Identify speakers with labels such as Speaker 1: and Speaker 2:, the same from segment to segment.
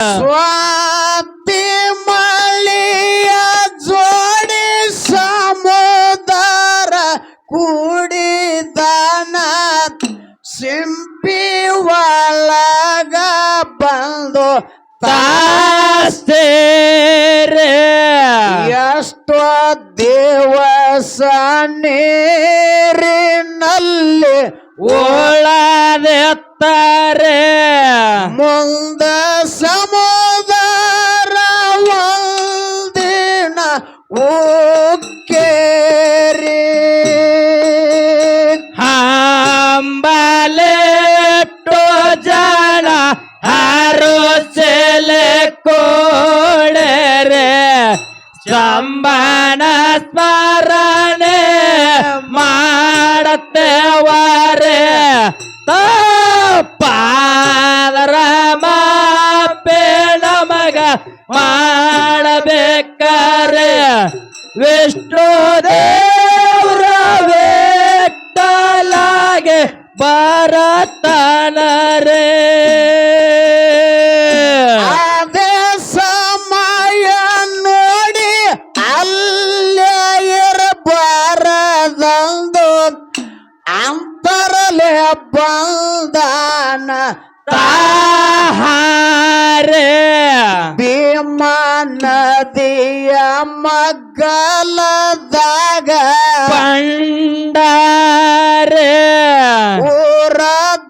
Speaker 1: ಸ್ವಾತಿ ಮಳೆಯ ಜೋಡಿ ಸಮುದ್ರ ಕೂಡಿದನ ಸಿಂಪಿ ಒಳಗ ಬಂದು
Speaker 2: ತಾಸ್ತೇರೆ
Speaker 1: ಎಷ್ಟೋ ದಿವಸ ನೀರಿನಲ್ಲಿ
Speaker 2: ಓಳದೆತ್ತಾರೆ
Speaker 1: ಮುಂದ ಸಮುದ್ರ ಒಂದಿನ ಉಕ್ಕೇರಿ
Speaker 2: ಹಂಬಲೆಟ್ಟು ಜನ ಹಾರು ಸೆಲೆ ಕೋಡರೆ ಸಂಬನ ಸ್ಮರಣೆ ಮಾಡತ್ತೇವರೆ ತಪ್ಪಾದರ ಮಾಪೆ ನಮಗ ಮಾಡಬೇಕಾರೆ ವಿಷ್ಣು ದೇವ್ರ ವೇಟ್ಟಲಾಗೆ ಬರತನರೇ
Speaker 1: ಅದೇ ಸಮಯ ನೋಡಿ ಅಲ್ಲೇ ಇರಬಾರದಂದು ಅಂತರಲೆ ಬಂದಾನ
Speaker 2: ತಾಹಾರೆ
Speaker 1: ಭೀಮಾ ನದಿಯ ಮಗ್ಗಲದಾಗ
Speaker 2: ಪಂಡಾರೆ
Speaker 1: ಊರ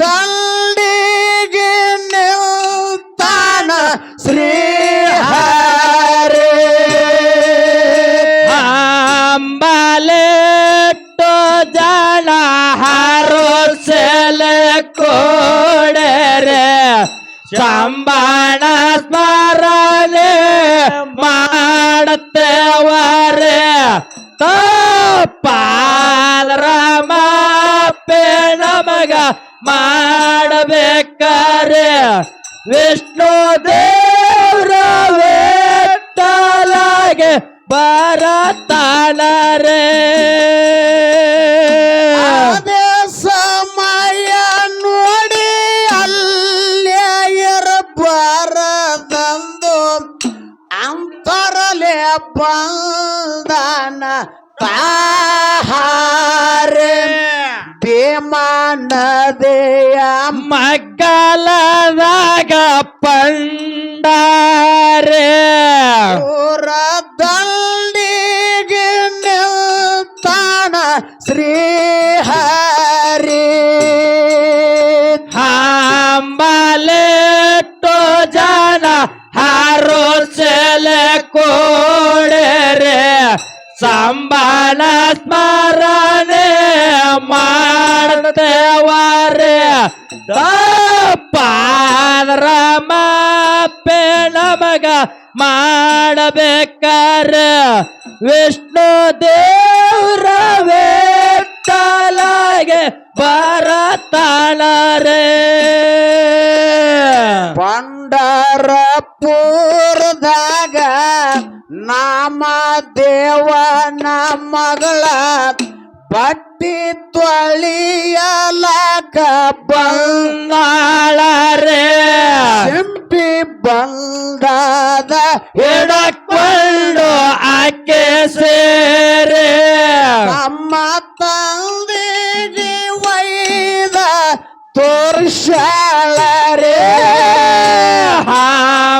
Speaker 1: ದಂಡಿಗೆ ನಿಲ್ತಾನ ಶ್ರೀಹರಿ
Speaker 2: ಅಂಬಲೆಟ್ಟು ಜನ ಹಾರು ಸೆಲೆ ಕೋಡರೆ ಸಂಬಾಣ ಸ್ಮರಣೆ ಮಾಡತ್ತೇವರೆ ತಪ್ಪಾದರ ಮಾಪೆ ನಮಗ ಮಾಡಬೇಕಾರೆ ವಿಷ್ಣು ದೇವ್ರ ವೇಟ್ಟಲಾಗೆ ಬರತನರೇ
Speaker 1: ಅದೇ ಸಮಯ ನೋಡಿ ಅಲ್ಲೇ ಇರಬಾರದಂದು ಅಂತರಲೆ ಬಂದಾನ ತಾಹಾರೆ ಭೀಮಾ ನದಿಯ
Speaker 2: ಮಗ್ಗಲದಾಗ ಪಂಡಾರೆ
Speaker 1: ಊರ ದಂಡಿಗೆ ನಿಲ್ತಾನ ಶ್ರೀಹರಿ
Speaker 2: ಹಂಬಲೆಟ್ಟು ಜನ ಹಾರು ಸೆಲೆ ಕೋಡರೆ ಸಂಬಾನ ಸ್ಮರಣೆ ಮಾಡ್ತೇವರೆ ತಪ್ಪಾದರ ಮಾಪೆ ನಮಗ ಮಾಡಬೇಕಾರೆ ವಿಷ್ಣು ದೇವ್ರ ವೇಟ್ಟಲಾಗೆ ಬರತನರೇ
Speaker 1: ಪಂಡರಪುರದಾಗ ನಾಮ ದೇವನ ಮಗಳ ಬಟ್ಟಿ ತೊಳಿಯಲಕ
Speaker 2: ಬಂಗಾಳರೆ
Speaker 1: ಸಿಂಪಿ ಬಂಗಾದ
Speaker 2: ಹಿಡಕೊಂಡು ಆಕೆ ಸೇರೆ
Speaker 1: ನಮ್ಮ ತಂದೆಗೆ ವೈದ ತೋರ್ಸಾಳರೆ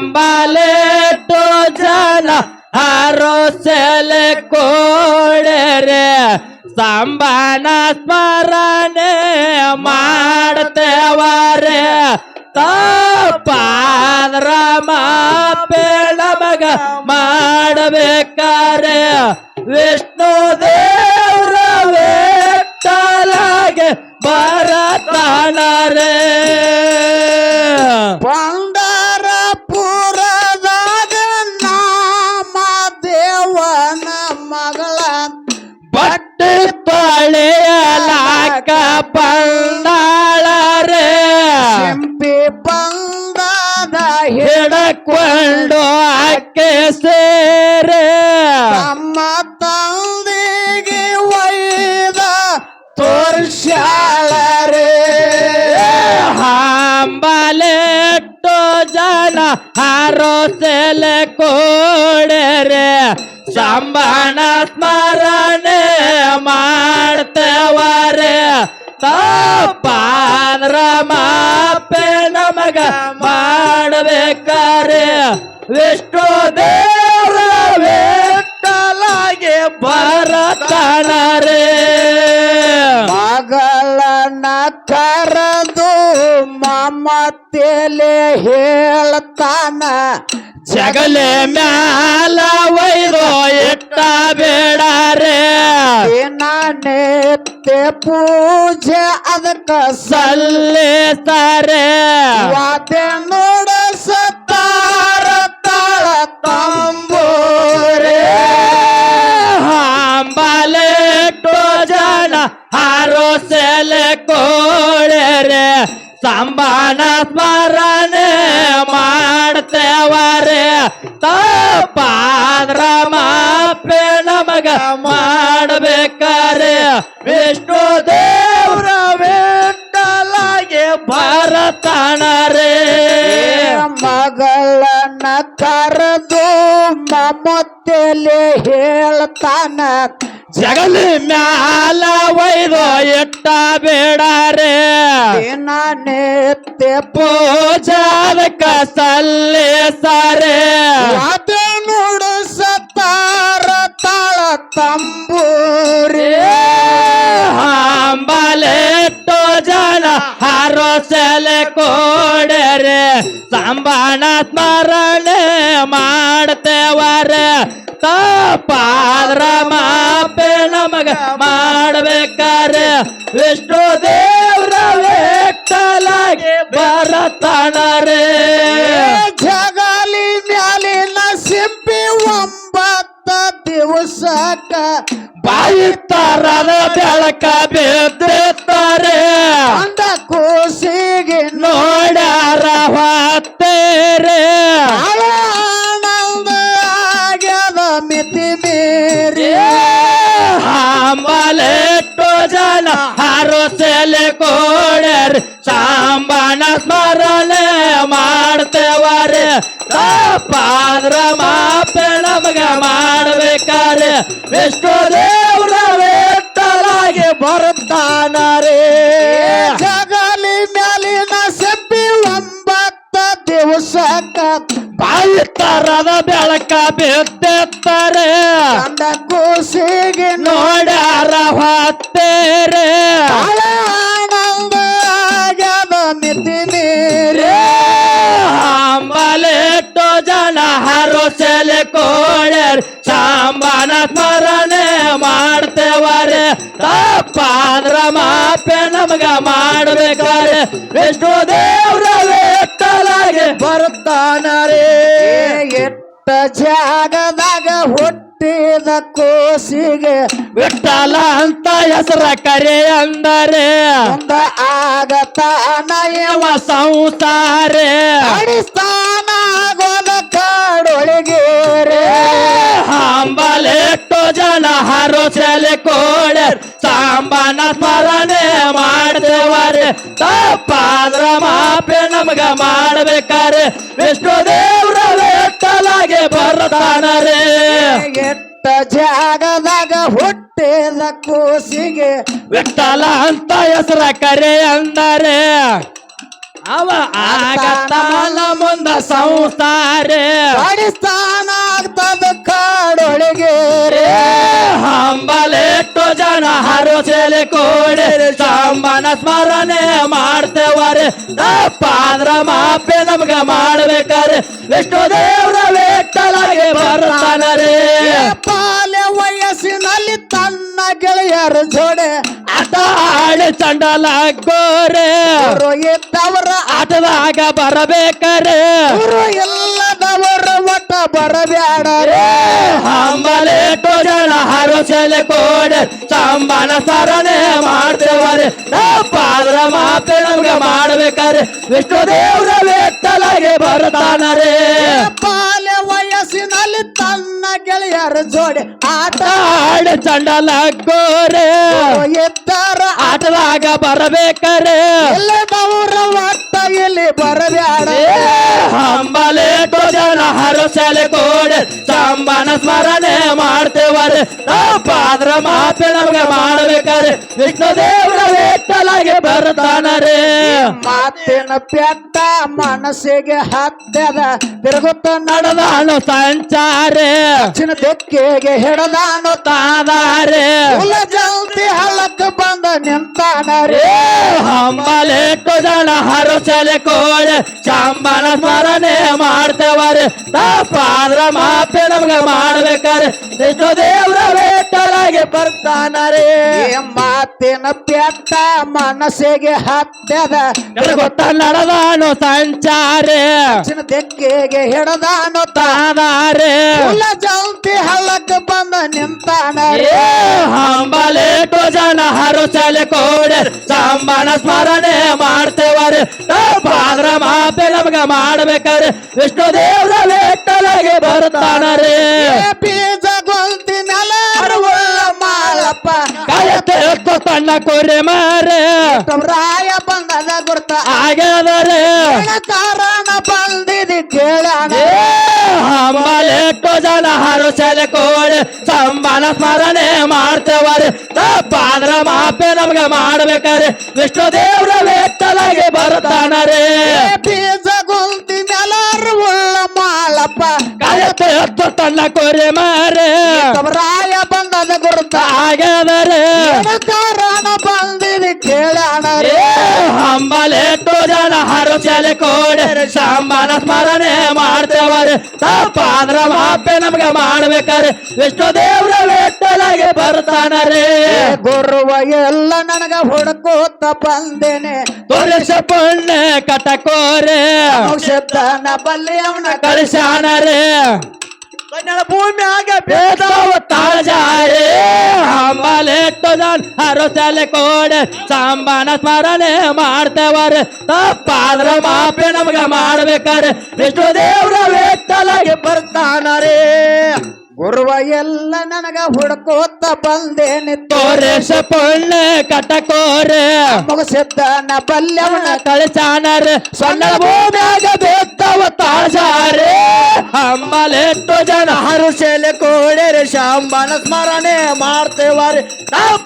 Speaker 2: ಹಂಬಲೆಟ್ಟು ಜನ ಹಾರೋ ಸೆಲೆ ಕೋಡರೆ ಸಂಬಾನ ಸ್ಮರಣೆ ಮಾಡ್ತೇವರೆ ತಪ್ಪಾದರ ಮಾಪೆ ನಮಗ ಮಾಡಬೇಕಾರೆ ವಿಷ್ಣು ದೇವ್ರ ವೇಟ್ಟಲಾಗೆ ಬರತನರೇ
Speaker 1: ಪಂಡರಪುರದಾಗ ನಾಮ ದೇವನ ಮಗಳ
Speaker 2: ಬಟ್ಟೆ ತೊಳೆಯಲಾಕ ಬಂದಾಳರೆ
Speaker 1: ಸಿಂಪಿ ಬಂಗಾದ
Speaker 2: ಹಿಡಕೊಂಡು ಆಕೆ ಸೇರೆ
Speaker 1: ತಮ್ಮ ತಂದೆಗೆ ವೈದ ತೋರ್ಸಾಳರೆ
Speaker 2: ಹಂಬಲೆಟ್ಟು ಜನ ಹಾರೋಸೆಲೆ ಕೋಡರೆ ಸಂಬಾನ ಸ್ಮರಣೆ ಮಾಡ್ತೇವರೆ ತಪ್ಪಾದ್ರ ಮಾಪೆ ನಮಗ ಮಾಡಬೇಕಾರೆ ವಿಷ್ಣು ದೇವ್ರ ವಿಠಲಾಗೆ ಬರತಾನರೆ
Speaker 1: ಮಗಳನ್ನ ಕರೆದು ಮಮತೆಲೆ ಹೇಳ್ತಾನ
Speaker 2: ಜಗಲೆ ಮ್ಯಾಲ ಒಯ್ದು ಇಟ್ಟ ಬೇಡಾರೆ
Speaker 1: ದಿನನಿತ್ಯ ಪೂಜೆ ಅದಕ್ಕ
Speaker 2: ಸಲ್ಲಿಸ್ತಾರೆ
Speaker 1: ವಾದ್ಯ ನುಡಿಸುತ್ತಾರ ತಾಳ ತಂಬೂರಿ
Speaker 2: ಹಂಬಲೆಟ್ಟು ಜನ ಹಾರೋಸೆಲೆ ಕೋಳರೆ ಸಂಬಾನ ಸ್ಮರಣೆ ಮಾಡ್ತೇವರೆ ತಪ್ಪಾದ್ರ ಮಾಪೆ ನಮಗ ಮಾಡಬೇಕಾರೆ ವಿಷ್ಣು ದೇವ್ರ ವಿಠಲಾಗೆ ಬರತಾನರೆ
Speaker 1: ಮಗಳನ್ನ ಕರೆದು ಮಮತೆಲೆ ಹೇಳ್ತಾನ
Speaker 2: ಜಗಲಿ ಮ್ಯಾಲ ಒಯ್ದು ಇಟ್ಟ ಬೇಡಾರೆ
Speaker 1: ದಿನನಿತ್ಯ
Speaker 2: ಪೂಜಾದಕ್ಕ ಸಲ್ಲಿಸ್ತಾರೆ
Speaker 1: ವಾದ್ಯ ನುಡಿಸುತ್ತಾರ ತಾಳ ತಂಬೂರಿ
Speaker 2: ಹಂಬಲೆಟ್ಟು ಜನ ಹಾರೋಸೆಲೆ ಕೋಡರೆ ಸಂಬಾನ ಸ್ಮರಣೆ ಮಾಡ್ತೇವರೆ ತಪ್ಪಾದ್ರ ಮಾಪೆ ನಮಗ ಮಾಡಬೇಕಾರೆ ವಿಷ್ಣು ದೇವ್ರ ವಿಠಲಾಗೆ ಬರತಾನರೆ
Speaker 1: ಜಗಲಿ ಮ್ಯಾಲಿನ ಸಿಂಪಿ 9 ದಿವಸಕ್ಕ
Speaker 2: ಬಾಯಿ ತರದ ಬೆಳಕ ಬಿದ್ದಿರ್ತಾರೆ
Speaker 1: ಅಂದ ಕೂಸಿಗೆ
Speaker 2: ನೋಡ್ಯಾರ ಹೊತ್ತೇರೆ
Speaker 1: ಆನಂದ ಆಗ್ಯದ ಮಿತಿ ಮೀರಿ
Speaker 2: ಹಂಬಲೆಟ್ಟು ಜನ ಹಾರೋಸೆಲೆ ಕೋಡರ್ ಸಾಂಬಾನ ಸ್ಮರಣೆ ಮಾಡ್ತೇವರೆ ತಪ್ಪಾದ್ರ ಮಾಪೆ ನಮಗ ಮಾಡಬೇಕಾರೆ ವಿಷ್ಣು ದೇವ್ರ ವಿಠಲಾಗೆ ಬರುತ್ತಾನರೆ
Speaker 1: ಜಗಲಿ ಮ್ಯಾಲಿನ ಸಿಂಪಿ 9 ದಿವಸಕ್ಕ
Speaker 2: ಬಾಯಿ ತರದ ಬೆಳಕ ಬಿದ್ದಿರ್ತಾರೆ
Speaker 1: ಅಂದ ಕೂಸಿಗೆ
Speaker 2: ನೋಡ್ಯಾರ ಹೊತ್ತೇರೆ
Speaker 1: ಆನಂದ ಆಗ್ಯದ ಮಿತಿ ಮೀರಿ
Speaker 2: ಹಂಬಲೆಟ್ಟು ಜನ ಹಾರೋಸೆಲೆ ಕೋಳರ್ ಸಾಂಬಾನ ಸ್ಮರಣೆ ಮಾಡ್ತೇವರೆ ತಪ್ಪಾದ್ರ ಮಾಪೆ ನಮಗ ಮಾಡಬೇಕಾರೆ ವಿಷ್ಣು ದೇವ್ರ ವಿಠಲಾಗೆ ಬರುತ್ತಾನರೆ
Speaker 1: ಎಟ್ಟ ಜಾಗದಾಗ ಹುಟ್ಟಿದ ಕೋಸಿಗೆ
Speaker 2: ವಿಠಲ ಅಂತ ಹೆಸರ ಕರೆ ಅಂದರೆ
Speaker 1: ಮುಂದ ಆಗತಾನ
Speaker 2: ಇವ ಸಂಸಾರೆ
Speaker 1: ಅಡಿಸ್ತಾನ ಆಗೋದ ಕಾಡೊಳಗೆ
Speaker 2: ಹಂಬಲೆಟ್ಟು ಜನ ಹಾರೋಸೆಲೆ ಕೋಡರ್ ಸಾಂಬಾನ ಸ್ಮರಣೆ ಮಾಡ್ತೇವರೆ ತಪ್ಪಾದ್ರ ಮಾಪೆ ನಮಗ ಮಾಡಬೇಕಾರೆ ವಿಷ್ಣು ದೇವ್ರ ವಿಠಲಾಗೆ ಬರತಾನರೆ
Speaker 1: ಎಟ್ಟ ಜಾಗದಾಗ ಹುಟ್ಟಿದ ಕೋಸಿಗೆ
Speaker 2: ವಿಠಲ ಅಂತ ಹೆಸರ ಕರೆ ಅಂದರೆ ಅವ ಆಗತಾನ ಮುಂದ ಸಂಸಾರೆ
Speaker 1: ಅಡಿಸ್ತಾನ ಆಗ್ತದ ಕಾಡೊಳಗೆ
Speaker 2: ಹಂಬಲೆಟ್ಟು ಜನ ಹಾರೋಸೆಲೆ ಕೋಡರ್ ಸಾಂಬಾನ ಸ್ಮರಣೆ ಮಾಡ್ತೇವರೆ ತಪ್ಪಾದ್ರ ಮಾಪೆ ನಮಗ ಮಾಡಬೇಕಾರೆ ವಿಷ್ಣು ದೇವ್ರ ವಿಠಲಾಗೆ ಬರುತ್ತಾನರೆ
Speaker 1: ಪಾಲೆ ವಯಸ್ಸಿನಲ್ಲಿ ತನ್ನ ಗೆಳೆಯರ ಜೋಡೆ
Speaker 2: ಆಟ ಆಡಿ ಚಂಡಲ ಗೋರೆ
Speaker 1: ಗುರು ಇದ್ದವರ
Speaker 2: ಆಟದಾಗ ಬರಬೇಕಾರೆ
Speaker 1: ಗುರು ಇಲ್ಲದವರು ಒಟ್ಟ ಬರಬ್ಯಾಡ
Speaker 2: ಹಂಬಲೆಟ್ಟು ಜನ ಹಾರೋಸೆಲೆ ಕೋಡರ್ ಸಾಂಬಾನ ಸ್ಮರಣೆ ಮಾಡ್ತೇವರೆ ತಪ್ಪಾದ್ರ ಮಾಪೆ ನಮ್ಗೆ ಮಾಡಬೇಕಾರೆ ವಿಷ್ಣು ದೇವ್ರ ವಿಠಲಾಗೆ ಬರತಾನರೆ
Speaker 1: ಪಾಲೆ ವಯಸ್ಸಿನಲ್ಲಿ ತನ್ನ ಗೆಳೆಯರ ಜೋಡೆ ಆಟ
Speaker 2: ಆಡಿ ಚಂಡಲ ಗೋರೆ
Speaker 1: ಗುರು ಇದ್ದರ
Speaker 2: ಆಟದಾಗ ಬರಬೇಕಾರೆ
Speaker 1: ಇಲ್ಲದವರು ಒಟ್ಟ ಇಲ್ಲಿ ಬರಬ್ಯಾಡ
Speaker 2: ಹಂಬಲೆ ಹರುಸಲೆ ಕೋಡೆ ಸಾಂಬನ ಸ್ಮರಣೆ ಮಾಡ್ತೇವರೆ ಪಾದ್ರ ಮಾಪೆ ನಮ್ಗೆ ಮಾಡ್ಬೇಕಾರೆ ವಿಷ್ಣು ದೇವ್ರ ವೇಟಲಾಗೆ ಬರ್ತಾನರೇ
Speaker 1: ಮಾತಿನ ಪೆಟ್ಟ ಮನಸ್ಸಿಗೆ ಹತ್ತದ ತಿರುಗುತ್ತ
Speaker 2: ನಡೆದಾನು ಸಂಚಾರೆ
Speaker 1: ದಕ್ಷಿಣ ದಿಕ್ಕಿಗೆ ಹಿಡದಾನು
Speaker 2: ತಾದಾರೆ
Speaker 1: ಕುಲ ಜಲ್ದಿ ಹಳ್ಳಕ್ಕೆ ಬಂದ ನಿಂತಾನರೇ
Speaker 2: ಹಂಬಲೆಟ್ಟು ಜನ ಹರುಸಲೆ ಕೋಡೆ ಸಾಂಬನ ಸ್ಮರಣೆ ಮಾಡ್ತೇವರೆ ಪಾದ್ರ ಮಾಪೆ ನಮ್ಗೆ ಮಾಡ್ಬೇಕಾರೆ ವಿಷ್ಣು ದೇವ್ರ ವೇಟಲಾಗೆ ಬರ್ತಾನರೇ
Speaker 1: ಮಾತಿನ ಪೆಟ್ಟ ಮನಸ್ಸಿಗೆ ಹತ್ತದ
Speaker 2: ಗೊತ್ತ ನಡೆದಾನು ಸಂಚಾರೆ
Speaker 1: ದಕ್ಷಿಣ ದಿಕ್ಕಿಗೆ ಹಿಡದಾನು
Speaker 2: ತಾದಾರೆ
Speaker 1: ಕುಲ ಜಲ್ದಿ ಹಳ್ಳಕ್ಕೆ ಬಂದ ನಿಂತಾನರೇ
Speaker 2: ಹಂಬಲೆಟ್ಟು ಜನ ಹರುಸಲೆ ಕೋಡೆ ಸಾಂಬನ ಸ್ಮರಣೆ ಮಾಡ್ತೇವರೆ ಪಾದ್ರ ಮಾಪೆ ನಮ್ಗೆ ಮಾಡ್ಬೇಕಾರೆ ವಿಷ್ಣು ದೇವ್ರ ವೇಟಲಾಗೆ ಬರ್ತಾನರೇ
Speaker 1: ಬೀಜ ಗೊಂತಿ ನೆಲ ಉಳ್ಳ ಮಾಳಪ್ಪ
Speaker 2: ಕಾಯತ್ತು ತನ್ನ ಕೊರೆ ಮಾರೆ
Speaker 1: ರಾಯ ಬಂದದ ಗುರ್ತ
Speaker 2: ಆಗ್ಯದರೆ
Speaker 1: ಕಾರಣ ಬಂದಿದೆ ಕೇಳಣ
Speaker 2: ಹಂಬಲೆಟ್ಟು ಜನ ಹರುಸಲೆ ಕೋಡೆ ಸಂಬನ ಸ್ಮರಣೆ ಮಾಡ್ತೇವರೆ ಪಾದ್ರ ಮಾಪೆ ನಮ್ಗೆ ಮಾಡ್ಬೇಕಾರೆ ವಿಷ್ಣು ದೇವ್ರ ವೇಟಲಾಗೆ ಬರ್ತಾನರೇ
Speaker 1: ಬೀಜ ಗೊಂತಿ ನೆಲ ಉಳ್ಳ ಮಾಳಪ್ಪ
Speaker 2: ಕಾಯತ್ತು ತನ್ನ ಕೊರೆ ಮಾರೆ
Speaker 1: ರಾಯ ಬಂದದ ಗುರ್ತ
Speaker 2: ಆಗ್ಯದರೆ
Speaker 1: ಕಾರಣ ಬಂದಿದೆ ಕೇಳಣ
Speaker 2: ಹಂಬಲೆಟ್ಟು ಜನ ಹರುಸಲೆ ಕೋಡೆ ಸಾಂಬನ ಸ್ಮರಣೆ ಮಾಡ್ತೇವರೆ ಪಾದ್ರ ಮಾಪೆ ನಮ್ಗೆ ಮಾಡ್ಬೇಕಾರೆ ವಿಷ್ಣು ದೇವ್ರ ವೇಟಲಾಗೆ ಬರ್ತಾನರೇ
Speaker 1: ಗುರುವ ಎಲ್ಲ ನನಗ ಹುಡುಕೋತ ಬಂದೇನೆ
Speaker 2: ತೋರಿಸ ಪುಣ್ಯ ಕಟಕೋರೆ
Speaker 1: ಔಷಧನ ಬಲ್ಲಿ ಅವನ
Speaker 2: ಕಳಿಸಾನರೇ
Speaker 1: ಭೂಮಿಯಾಗ
Speaker 2: ಬೇದವ ತಾಳಜಾರೆ ಹಂಬಲೆಟ್ಟು ಜನ ಹರುಸಲೆ ಕೋಡೆ ಸಾಂಬನ ಸ್ಮರಣೆ ಮಾಡ್ತೇವರೆ ಪಾದ್ರ ಮಾಪೆ ನಮ್ಗೆ ಮಾಡ್ಬೇಕಾರೆ ವಿಷ್ಣು ದೇವ್ರ ವೇಟಲಾಗೆ ಬರ್ತಾನರೇ
Speaker 1: ಗುರುವ ಎಲ್ಲ ನನಗ ಹುಡುಕೋತ ಬಂದೇನೆ
Speaker 2: ತೋರೇಶ ಪುಣ್ಯ ಕಟಕೋರೆ
Speaker 1: ಮುಗಿಸಿದ್ದನ ಬಲ್ಯವನ
Speaker 2: ಕಳಿಸಾನರೆ ಸಣ್ಣ ಭೂಮಿಯಾಗ ಬೇತ್ತವ ತಾಳಜಾರೆ ಹಂಬಲೆಟ್ಟು ಜನ
Speaker 1: ಹರುಸೆಲೆ ಕೋಡೆರೆ ಶಾಂಬನ ಸ್ಮರಣೆ ಮಾಡ್ತೇವಾರೆ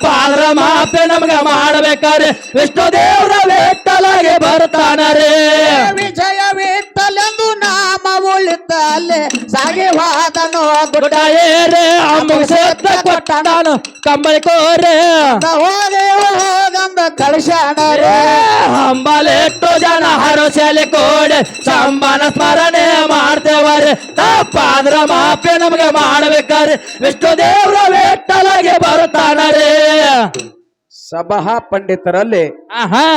Speaker 2: ಪಾದ್ರ ಮಾಪೆ ನಮ್ಗೆ ಮಾಡ್ಬೇಕಾರೆ ವಿಷ್ಣು ದೇವ್ರ ವೇಟಲಾಗೆ ಬರ್ತಾನರೇ
Speaker 1: ವಿಜಯ ವಿಠಲೆಂದು ನಾಮ ಉಳಿತಲ್ಲೇ ಸಾಗಿ ವಾದನು ಗುಡ್ಡ
Speaker 2: ಏರೆ ಮುಗಿಸತ್ತ ಕೊಟ್ಟಾನು ಕಂಬಳಿ ಕೋರೆ
Speaker 1: ಹೋಗಿ ಹೋಗಂದ ಕಳಿಸ್ಯಾನರೆ
Speaker 2: ಹಂಬಲೆಟ್ಟು ಜನ ಹರುಸಲೆ ಕೋಡೆ ಸಂಬನ ಸ್ಮರಣೆ ಮಾಡ್ತೇವರೆ ಪಾದ್ರ ಮಾಪೆ ನಮ್ಗೆ ಮಾಡ್ಬೇಕಾರೆ ವಿಷ್ಣು ದೇವ್ರ ವೇಟಲಾಗೆ ಬರ್ತಾನರೇ
Speaker 1: ಸಭಾ ಪಂಡಿತರಲ್ಲಿ
Speaker 2: ಆಹಾ